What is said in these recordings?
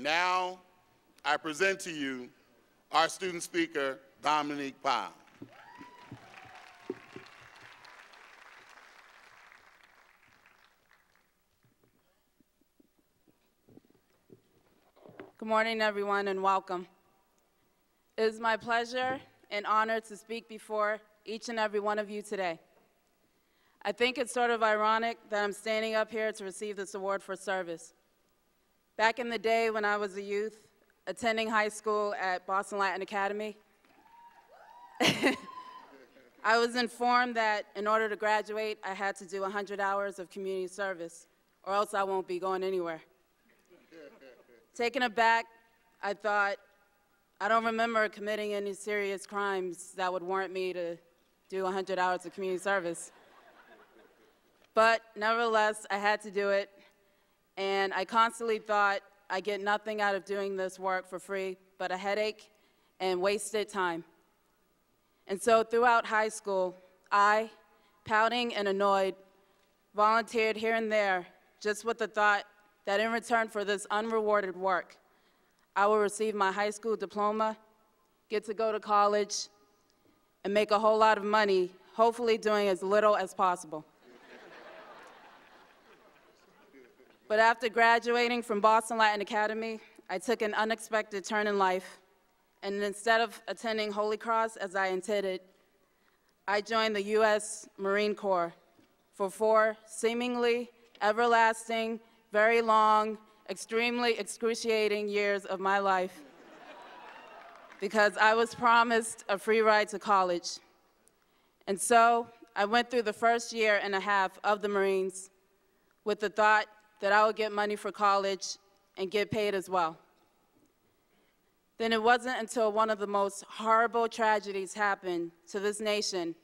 And now, I present to you our student speaker, Dominique Powell. Good morning, everyone, and welcome. It is my pleasure and honor to speak before each and every one of you today. I think it's sort of ironic that I'm standing up here to receive this award for service. Back in the day when I was a youth, attending high school at Boston Latin Academy, I was informed that in order to graduate, I had to do 100 hours of community service, or else I won't be going anywhere. Taken aback, I thought, I don't remember committing any serious crimes that would warrant me to do 100 hours of community service. But nevertheless, I had to do it, and I constantly thought I get nothing out of doing this work for free but a headache and wasted time. And so throughout high school, I, pouting and annoyed, volunteered here and there just with the thought that in return for this unrewarded work, I will receive my high school diploma, get to go to college, and make a whole lot of money, hopefully doing as little as possible. But after graduating from Boston Latin Academy, I took an unexpected turn in life, and instead of attending Holy Cross as I intended, I joined the U.S. Marine Corps for 4 seemingly everlasting, very long, extremely excruciating years of my life because I was promised a free ride to college. And so I went through the first year and a half of the Marines with the thought that I would get money for college and get paid as well. Then it wasn't until one of the most horrible tragedies happened to this nation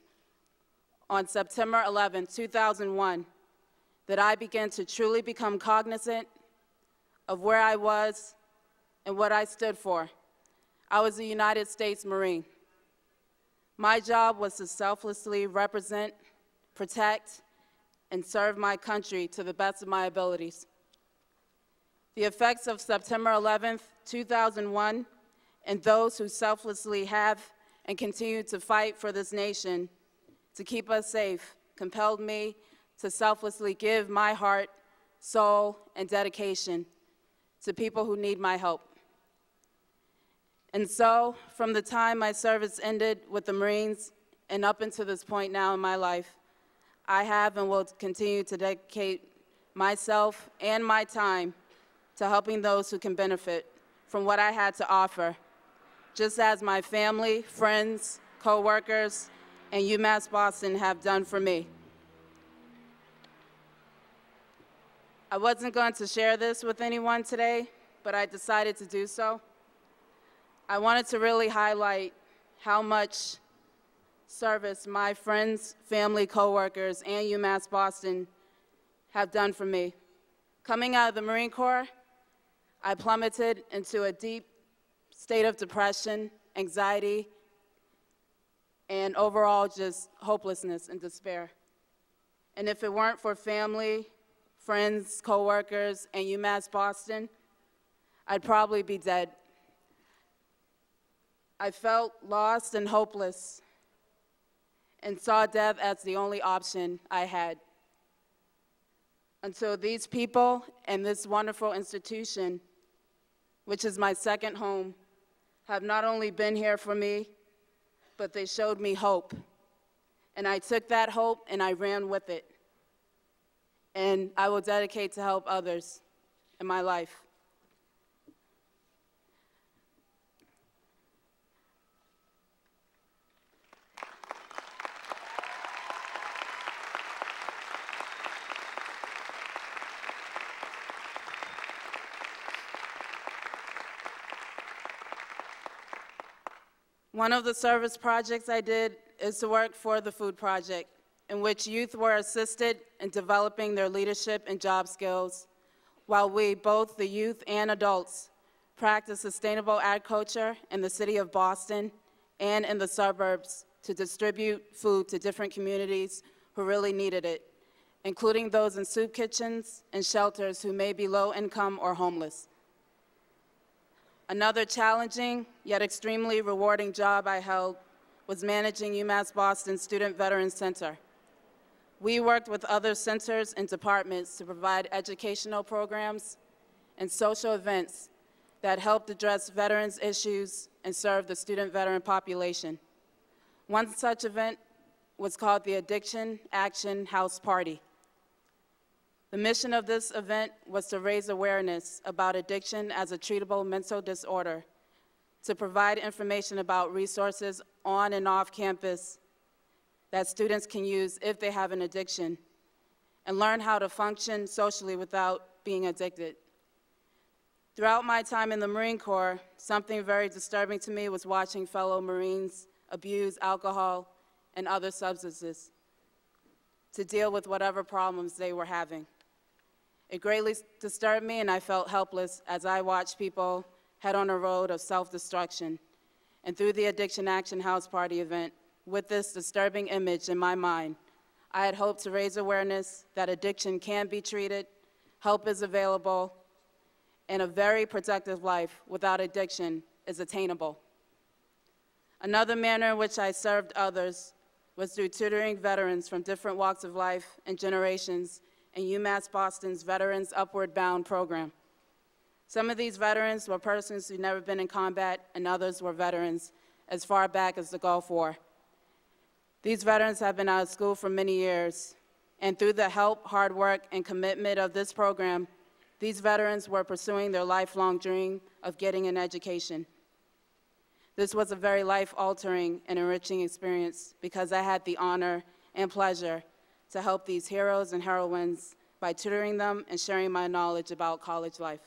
on September 11, 2001, that I began to truly become cognizant of where I was and what I stood for. I was a United States Marine. My job was to selflessly represent, protect, and serve my country to the best of my abilities. The effects of September 11th, 2001, and those who selflessly have and continue to fight for this nation to keep us safe compelled me to selflessly give my heart, soul, and dedication to people who need my help. And so, from the time my service ended with the Marines and up until this point now in my life, I have and will continue to dedicate myself and my time to helping those who can benefit from what I had to offer, just as my family, friends, co-workers, and UMass Boston have done for me. I wasn't going to share this with anyone today, but I decided to do so. I wanted to really highlight how much service my friends, family, coworkers, and UMass Boston have done for me. Coming out of the Marine Corps, I plummeted into a deep state of depression, anxiety, and overall just hopelessness and despair. And if it weren't for family, friends, coworkers, and UMass Boston, I'd probably be dead. I felt lost and hopeless and saw death as the only option I had. Until these people and this wonderful institution, which is my second home, have not only been here for me, but they showed me hope. And I took that hope and I ran with it. And I will dedicate to help others in my life. One of the service projects I did is to work for the Food Project, in which youth were assisted in developing their leadership and job skills, while we, both the youth and adults, practice sustainable agriculture in the city of Boston and in the suburbs to distribute food to different communities who really needed it, including those in soup kitchens and shelters who may be low income or homeless. Another challenging yet extremely rewarding job I held was managing UMass Boston Student Veterans Center. We worked with other centers and departments to provide educational programs and social events that helped address veterans' issues and serve the student veteran population. One such event was called the Addiction Action House Party. The mission of this event was to raise awareness about addiction as a treatable mental disorder, to provide information about resources on and off campus that students can use if they have an addiction, and learn how to function socially without being addicted. Throughout my time in the Marine Corps, something very disturbing to me was watching fellow Marines abuse alcohol and other substances to deal with whatever problems they were having. It greatly disturbed me, and I felt helpless as I watched people head on a road of self-destruction. And through the Addiction Action House Party event, with this disturbing image in my mind, I had hoped to raise awareness that addiction can be treated, help is available, and a very productive life without addiction is attainable. Another manner in which I served others was through tutoring veterans from different walks of life and generations in UMass Boston's Veterans Upward Bound program. Some of these veterans were persons who'd never been in combat, and others were veterans as far back as the Gulf War. These veterans have been out of school for many years, and through the help, hard work, and commitment of this program, these veterans were pursuing their lifelong dream of getting an education. This was a very life-altering and enriching experience because I had the honor and pleasure to help these heroes and heroines by tutoring them and sharing my knowledge about college life.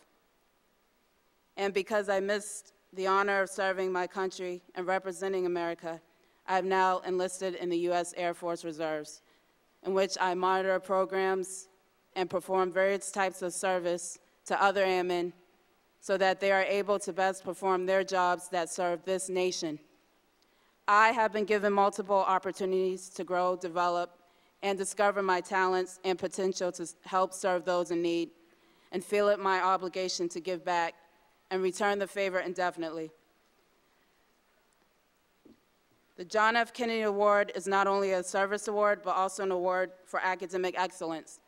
And because I missed the honor of serving my country and representing America, I have now enlisted in the U.S. Air Force Reserves, in which I monitor programs and perform various types of service to other airmen so that they are able to best perform their jobs that serve this nation. I have been given multiple opportunities to grow, develop, and discover my talents and potential to help serve those in need, and feel it my obligation to give back and return the favor indefinitely. The John F. Kennedy Award is not only a service award, but also an award for academic excellence.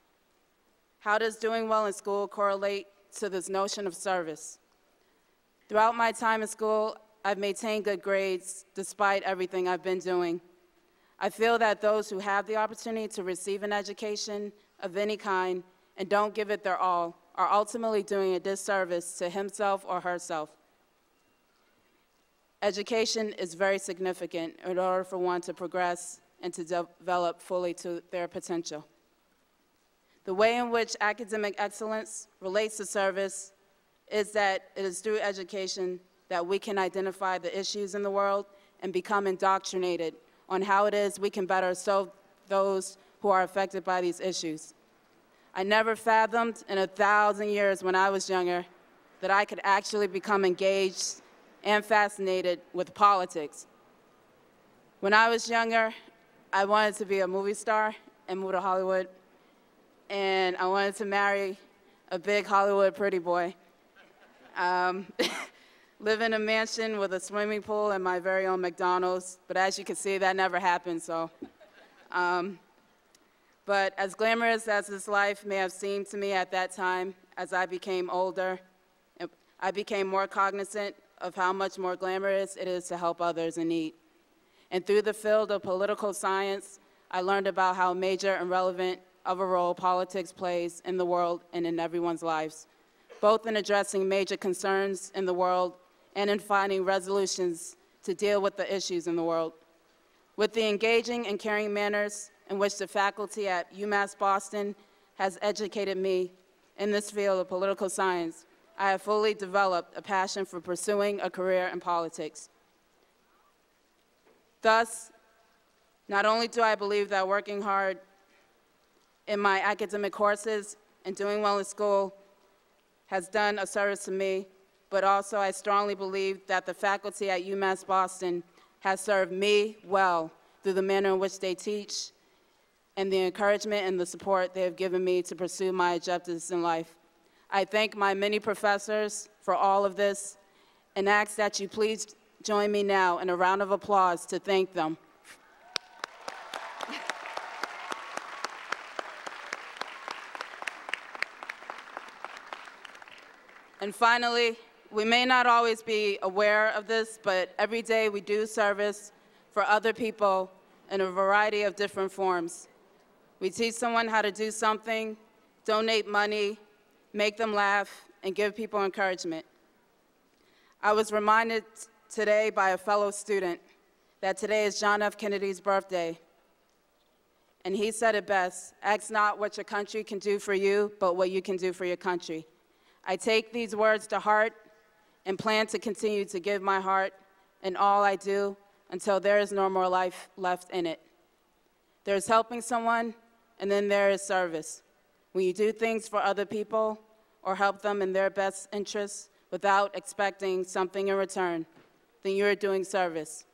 How does doing well in school correlate to this notion of service? Throughout my time in school, I've maintained good grades despite everything I've been doing. I feel that those who have the opportunity to receive an education of any kind and don't give it their all are ultimately doing a disservice to himself or herself. Education is very significant in order for one to progress and to develop fully to their potential. The way in which academic excellence relates to service is that it is through education that we can identify the issues in the world and become indoctrinated on how it is we can better serve those who are affected by these issues. I never fathomed in 1,000 years when I was younger that I could actually become engaged and fascinated with politics. When I was younger, I wanted to be a movie star and move to Hollywood, and I wanted to marry a big Hollywood pretty boy. Live in a mansion with a swimming pool and my very own McDonald's, but as you can see, that never happened, so. But as glamorous as this life may have seemed to me at that time, as I became older, I became more cognizant of how much more glamorous it is to help others in need. And through the field of political science, I learned about how major and relevant of a role politics plays in the world and in everyone's lives, both in addressing major concerns in the world and in finding resolutions to deal with the issues in the world. With the engaging and caring manners in which the faculty at UMass Boston has educated me in this field of political science, I have fully developed a passion for pursuing a career in politics. Thus, not only do I believe that working hard in my academic courses and doing well in school has done a service to me, but also I strongly believe that the faculty at UMass Boston has served me well through the manner in which they teach and the encouragement and the support they have given me to pursue my objectives in life. I thank my many professors for all of this, and ask that you please join me now in a round of applause to thank them. And finally, we may not always be aware of this, but every day we do service for other people in a variety of different forms. We teach someone how to do something, donate money, make them laugh, and give people encouragement. I was reminded today by a fellow student that today is John F. Kennedy's birthday. And he said it best, ask not what your country can do for you, but what you can do for your country. I take these words to heart and plan to continue to give my heart in all I do until there is no more life left in it. There's helping someone, and then there is service. When you do things for other people or help them in their best interests without expecting something in return, then you're doing service.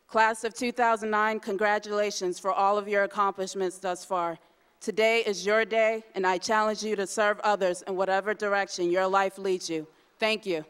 Class of 2009, congratulations for all of your accomplishments thus far. Today is your day, and I challenge you to serve others in whatever direction your life leads you. Thank you.